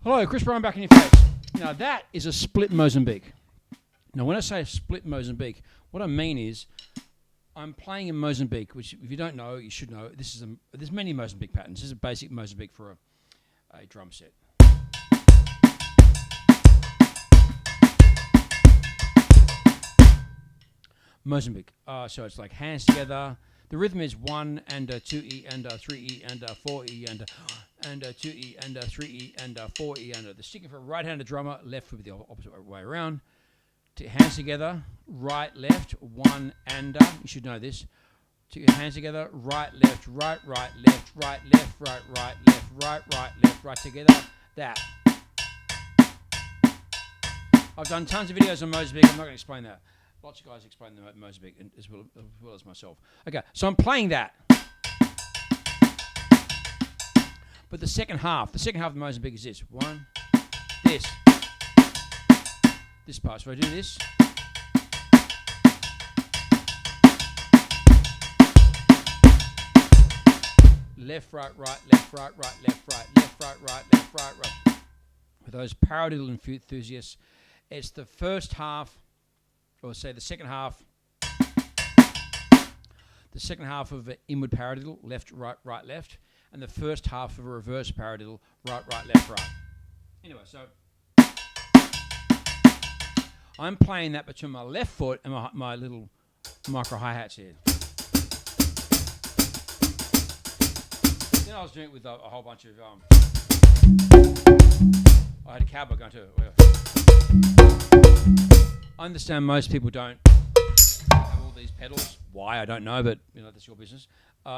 Hello, Chris Brien back in your face. Now that is a split Mozambique. Now when I say split Mozambique, what I mean is I'm playing in Mozambique, which if you don't know, you should know. There's many Mozambique patterns. This is a basic Mozambique for a drum set. Mozambique. So it's like hands together. The rhythm is 1 and 2E and 3E and 4E and 2E and 3E and 4E and the sticking for a right-handed drummer, left with the opposite way around. Hands together, right, left, 1 and you should know this. Hands together, right, left, right, right, left, right, left, right, right, left, right, right, left, right together. That. I've done tons of videos on Mozambique. I'm not going to explain that. Lots of guys explain the Mozambique as well as myself. Okay, so I'm playing that. But the second half of the Mozambique is this. One, this. This part. So if I do this. Left, right, right, left, right, right, left, right, left, right, right, left, right, right. For those paradiddle enthusiasts, it's the first half, or say the second half of an inward paradiddle, left, right, right, left, and the first half of a reverse paradiddle, right, right, left, right. Anyway, so I'm playing that between my left foot and my little micro hi-hats here. Then I was doing it with a whole bunch of I had a cowboy going too. I understand most people don't have all these pedals. Why, I don't know, but that's your business.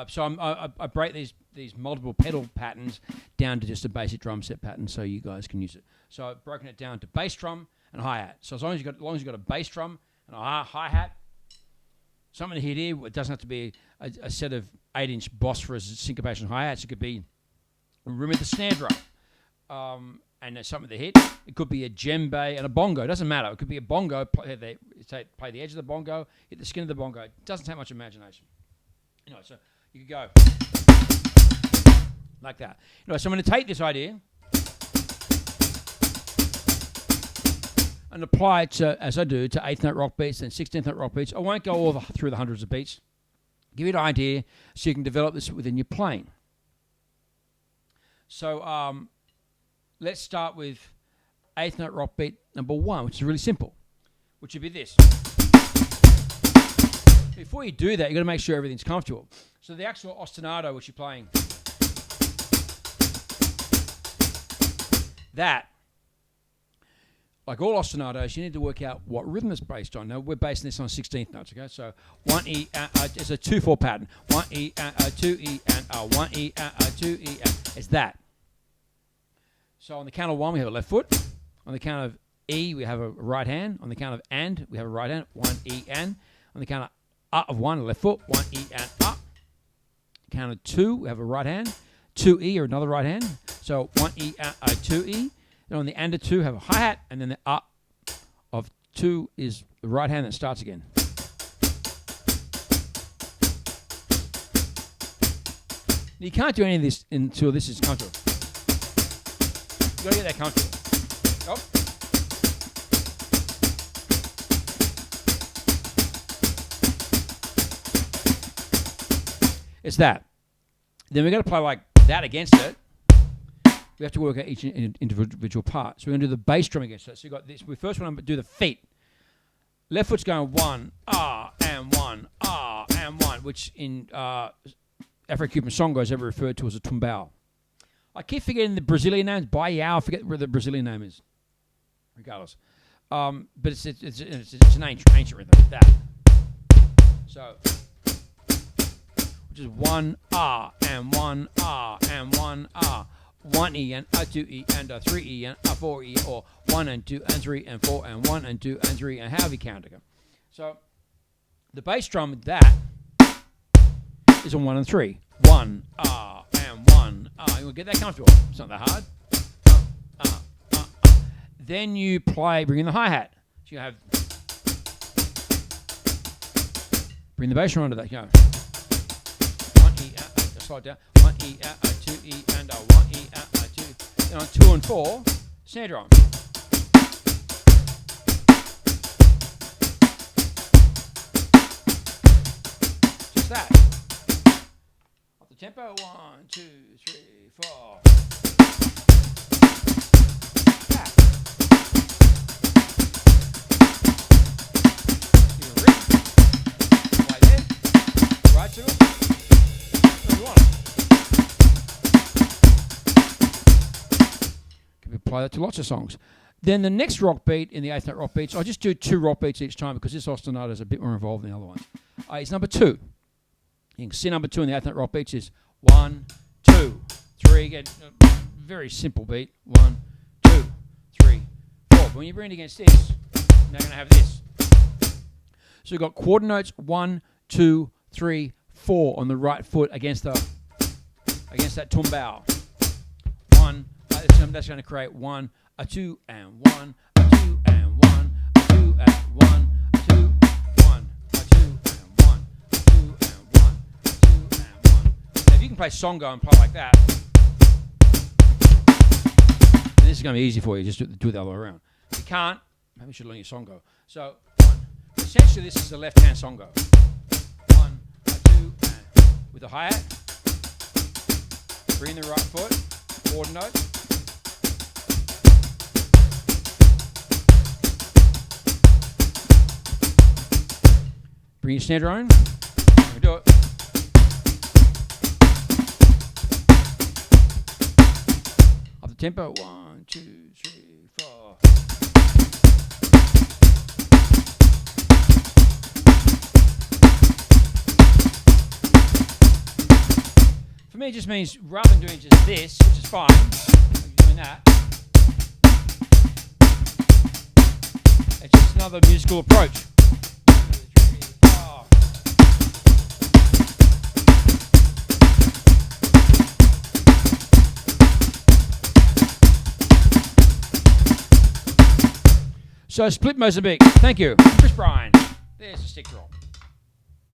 So I break these multiple pedal patterns down to just a basic drum set pattern, so you guys can use it. So I've broken it down to bass drum and hi-hat. So as long as you've got a bass drum and a hi-hat, something to hit here. It doesn't have to be a set of 8-inch Bosphorus syncopation hi-hats. It could be a room with a snare drum. And there's something to hit. It could be a djembe and a bongo. It doesn't matter. It could be a bongo. Play the edge of the bongo, hit the skin of the bongo. It doesn't take much imagination. So you could go like that. So I'm going to take this idea and apply it to, as I do, to 8th note rock beats and 16th note rock beats. I won't go through the hundreds of beats. Give you an idea so you can develop this within your playing. So let's start with 8th note rock beat number 1, which is really simple, which would be this. Before you do that, you've got to make sure everything's comfortable. So the actual ostinato, which you're playing, that, like all ostinatos, you need to work out what rhythm it's based on. Now, we're basing this on 16th notes, okay? So 1E, it's a 2-4 pattern. 1E, 2E, and 1E, 2E, it's that. So on the count of 1, we have a left foot. On the count of E, we have a right hand. On the count of and, we have a right hand. 1E and. On the count of 1, a left foot. 1E and up. Count of 2, we have a right hand. 2E or another right hand. So 1E and 2E. And on the and of 2, have a hi-hat. And then the up of 2 is the right hand that starts again. You can't do any of this until this is comfortable. You've got to get that comfortable. Oh. It's that. Then we're going to play like that against it. We have to work out each individual part. So we're going to do the bass drum against it. So you've got this. We first want to do the feet. Left foot's going 1, and 1, and 1, which in Afro-Cuban song goes ever referred to as a tumbao. I keep forgetting the Brazilian names. Baiao, I forget where the Brazilian name is. Regardless. But it's an ancient rhythm. That. So, which is 1, and 1, and 1, 1E, and 2E, and 3E, and 4E, or 1 and 2 and 3 and 4 and 1 and 2 and 3, and however you count it. So, the bass drum, that is on 1 and 3. 1, and 1, you'll get that comfortable. It's not that hard. Then you bring in the hi-hat. So you have, bring the bass drum onto that. You know, 1E, slow it down. 1E, 2E, and 1E, 2. Then on 2 and 4, Snare drum. Just that. Up the tempo. 1, 2, 3, 4. That. Give a rip. Right there. Right to it. Where you want it. Can apply that to lots of songs. Then the next rock beat in the eighth note rock beats, I just do 2 rock beats each time because this ostinato is a bit more involved than the other one. It's number 2. You can see number 2 in the eighth note rock beats is 1, 2, 3. Again, very simple beat. 1, 2, 3, 4. But when you bring it against this, now you're going to have this. So you've got quarter notes 1, 2, 3, 4 on the right foot against that tumbao. 1. That's going to create 1, a 2 and 1, a 2 and 1, a 2 and 1, a 2, 1, a 2 and 1, a 2 and 1, a 2 and 1. Now if you can play songo and play like that, then this is going to be easy for you. Just do it the other way around. If you can't, maybe you should learn your songo. So 1. Essentially, this is the left-hand songo. 1, a 2, and with the hi-hat. Bring the right foot. Quarter note. Bring your snare drum. We do it. Up the tempo. 1, 2, 3, 4. For me, it just means rather than doing just this, which is fine, doing that, it's just another musical approach. So split Mozambique. Thank you. Chris Brien. There's the stick drop.